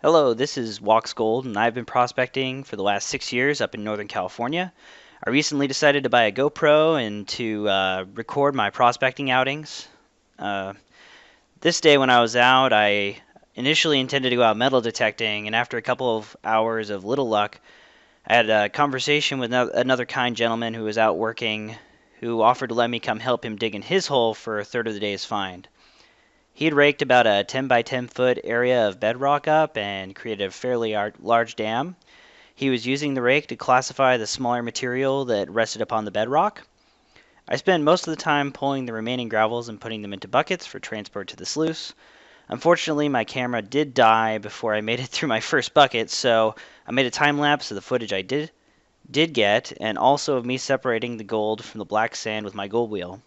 Hello, this is WHOX-GOLD, and I've been prospecting for the last 6 years up in Northern California. I recently decided to buy a GoPro and to record my prospecting outings. Uh, this day when I was out, I initially intended to go out metal detecting, and after a couple of hours of little luck, I had a conversation with another kind gentleman who was out working, who offered to let me come help him dig in his hole for a third of the day's find. He had raked about a 10 by 10 foot area of bedrock up and created a fairly large dam. He was using the rake to classify the smaller material that rested upon the bedrock. I spent most of the time pulling the remaining gravels and putting them into buckets for transport to the sluice. Unfortunately, my camera did die before I made it through my first bucket, so I made a time lapse of the footage I did get, and also of me separating the gold from the black sand with my gold wheel.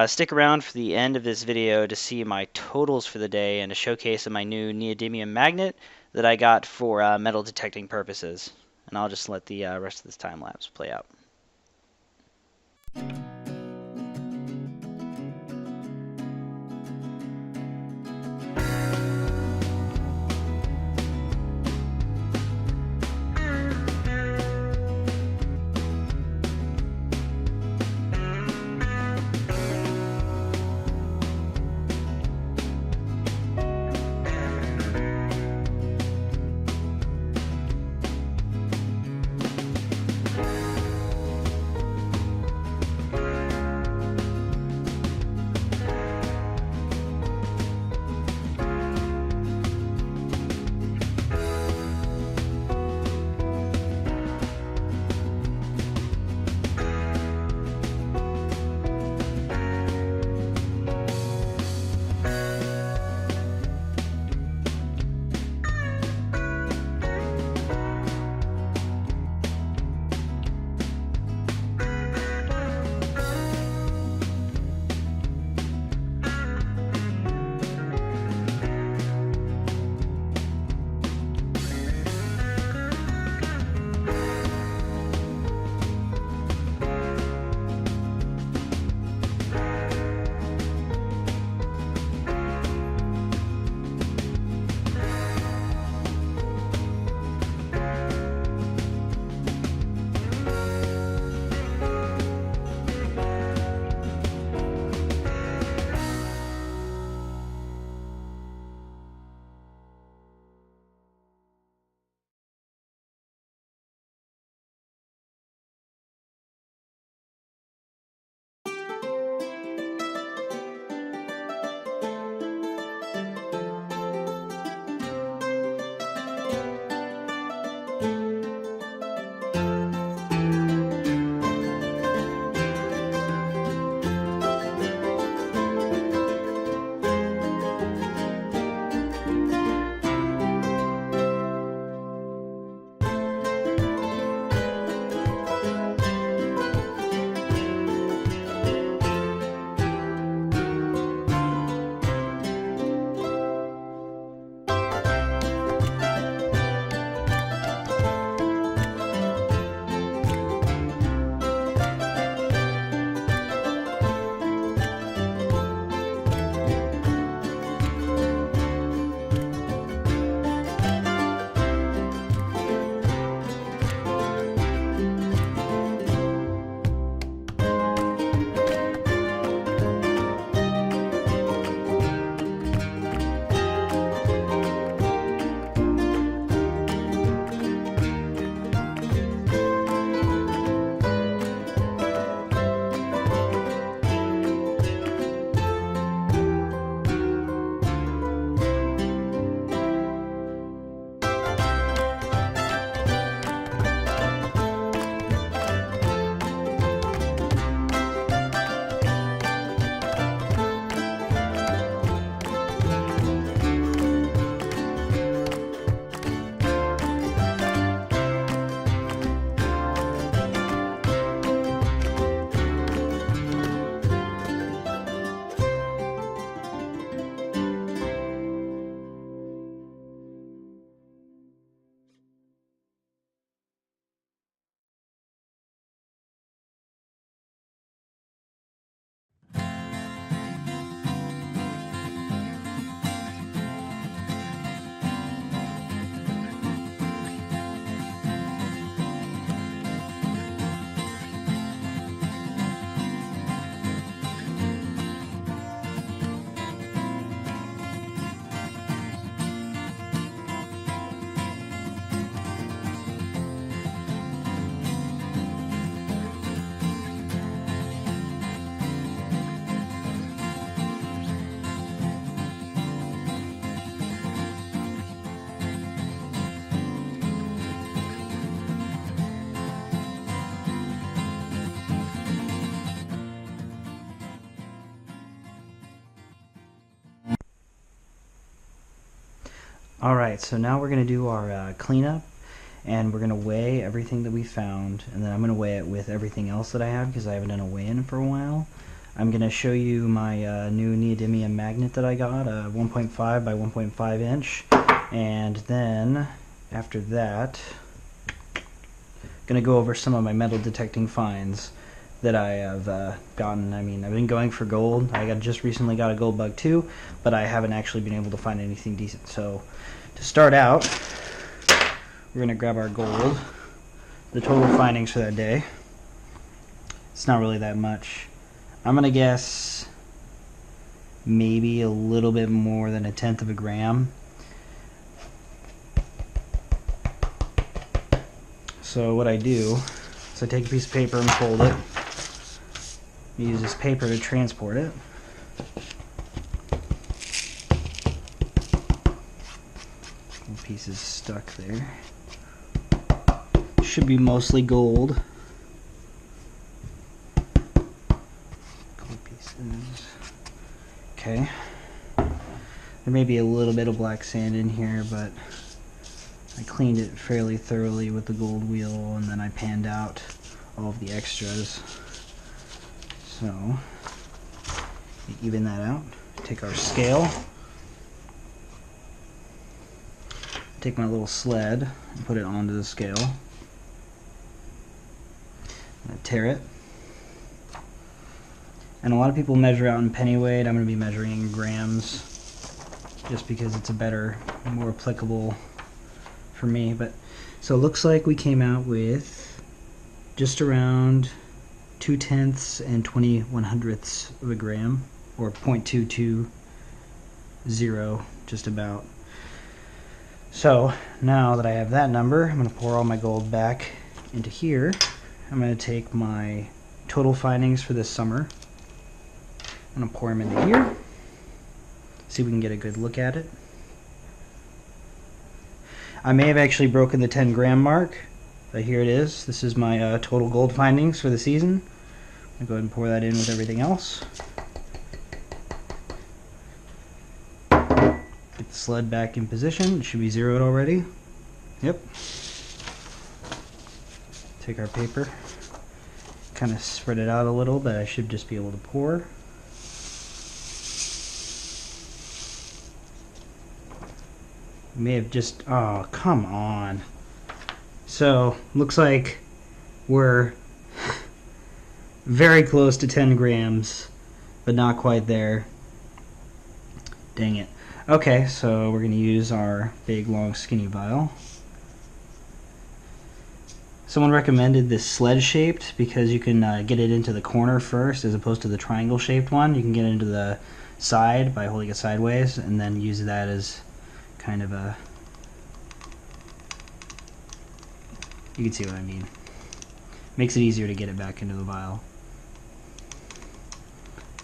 Stick around for the end of this video to see my totals for the day and a showcase of my new neodymium magnet that I got for metal detecting purposes. And I'll just let the rest of this time lapse play out. Alright, so now we're going to do our cleanup, and we're going to weigh everything that we found, and then I'm going to weigh it with everything else that I have because I haven't done a weigh-in for a while. I'm going to show you my new neodymium magnet that I got, 1.5 by 1.5 inch, and then after that I'm going to go over some of my metal detecting finds that I have gotten. I mean, I've been going for gold. Just recently got a gold bug too, but I haven't actually been able to find anything decent. So to start out, we're going to grab our gold, the total findings for that day. It's not really that much. I'm going to guess maybe a little bit more than 1/10 of a gram. So what I do is I take a piece of paper and fold it. I use this paper to transport it. Little pieces stuck there. Should be mostly gold. Couple pieces. Okay. There may be a little bit of black sand in here, but I cleaned it fairly thoroughly with the gold wheel, and then I panned out all of the extras. So, even that out. Take our scale. Take my little sled and put it onto the scale. I'm going to tare it. And a lot of people measure out in penny weight. I'm going to be measuring in grams just because it's a better, more applicable for me. But so it looks like we came out with just around 2/10 and 20/100ths of a gram, or 0.220, just about. So now that I have that number, I'm going to pour all my gold back into here. I'm going to take my total findings for this summer. I'm going to pour them into here. See if we can get a good look at it. I may have actually broken the 10 gram mark, but here it is. This is my total gold findings for the season. I'll go ahead and pour that in with everything else. Get the sled back in position. It should be zeroed already. Yep. Take our paper, kind of spread it out a little, but I should just be able to pour. May have just, oh, come on. So, looks like we're very close to 10 grams, but not quite there. Dang it. Okay, so we're going to use our big, long, skinny vial. Someone recommended this sled-shaped because you can get it into the corner first as opposed to the triangle-shaped one. You can get into the side by holding it sideways and then use that as kind of a, you can see what I mean. Makes it easier to get it back into the vial,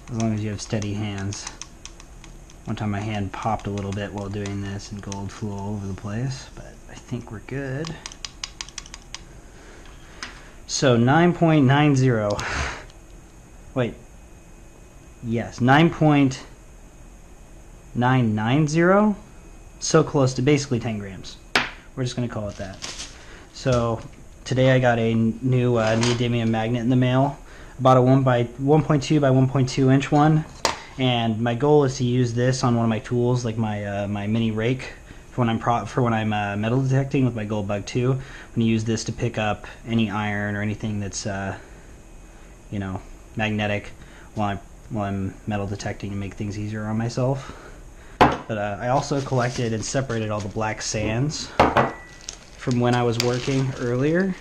as long as you have steady hands. One time my hand popped a little bit while doing this and gold flew all over the place, but I think we're good. So 9.90, wait, yes, 9.990, so close to basically 10 grams. We're just going to call it that. So today I got a new neodymium magnet in the mail, about a 1.2 by 1.2 inch one, and my goal is to use this on one of my tools, like my my mini rake, for when I'm metal detecting with my gold bug 2. I'm going to use this to pick up any iron or anything that's you know, magnetic while I'm metal detecting, to make things easier on myself. But I also collected and separated all the black sands from when I was working earlier.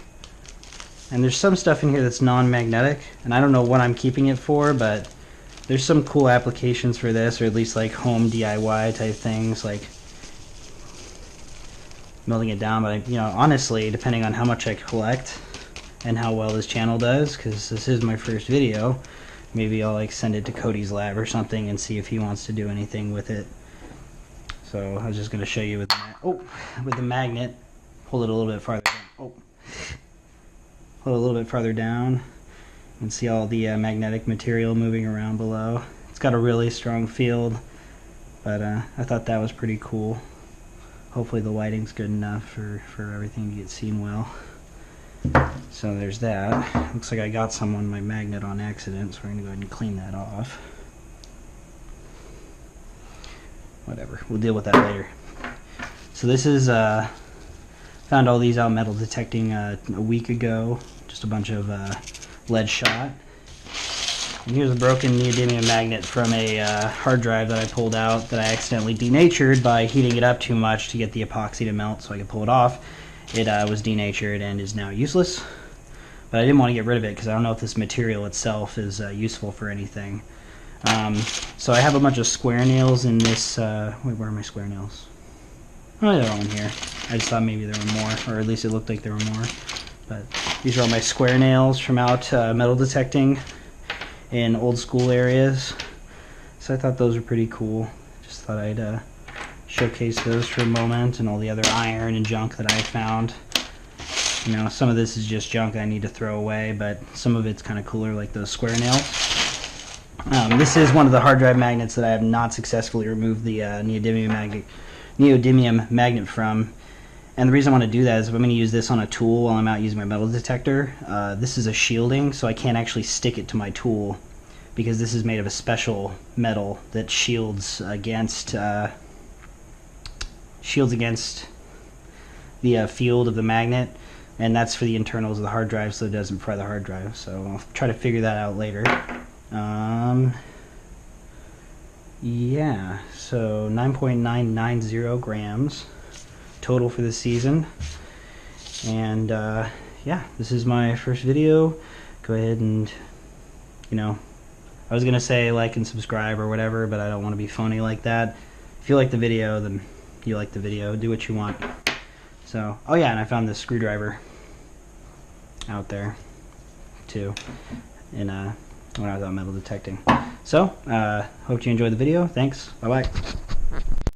And there's some stuff in here that's non-magnetic, and I don't know what I'm keeping it for, but there's some cool applications for this, or at least like home DIY type things, like melting it down. But you know, honestly, depending on how much I collect and how well this channel does, because this is my first video, maybe I'll like send it to Cody's lab or something and see if he wants to do anything with it. So I was just going to show you with the magnet. Hold it a little bit farther down. Hold it a little bit farther down and see all the magnetic material moving around below. It's got a really strong field, but I thought that was pretty cool. hopefully the lighting's good enough for everything to get seen well. So there's that. Looks like I got some on my magnet on accident, so we're gonna go ahead and clean that off. Whatever, we'll deal with that later. So this is, found all these out metal detecting a week ago. Just a bunch of lead shot. And here's a broken neodymium magnet from a hard drive that I pulled out that I accidentally denatured by heating it up too much to get the epoxy to melt so I could pull it off. It was denatured and is now useless. But I didn't want to get rid of it because I don't know if this material itself is useful for anything. So I have a bunch of square nails in this, wait, where are my square nails? Oh, they're all in here. I just thought maybe there were more, or at least it looked like there were more. But these are all my square nails from out metal detecting in old school areas. So I thought those were pretty cool. Just thought I'd showcase those for a moment, and all the other iron and junk that I found. You know, some of this is just junk I need to throw away, but some of it's kind of cooler, like those square nails. This is one of the hard drive magnets that I have not successfully removed the neodymium magnet from. And the reason I want to do that is if I'm going to use this on a tool while I'm out using my metal detector, this is a shielding, so I can't actually stick it to my tool because this is made of a special metal that shields against the field of the magnet, and that's for the internals of the hard drive so it doesn't fry the hard drive. So I'll try to figure that out later. Yeah, so 9.990 grams total for the season. And yeah, this is my first video. Go ahead and, you know, I was gonna say like and subscribe or whatever, but I don't want to be phony like that. If you like the video, then you like the video. Do what you want. So, oh yeah, and I found this screwdriver out there too in when I was out metal detecting. So, hope you enjoyed the video. Thanks. Bye-bye.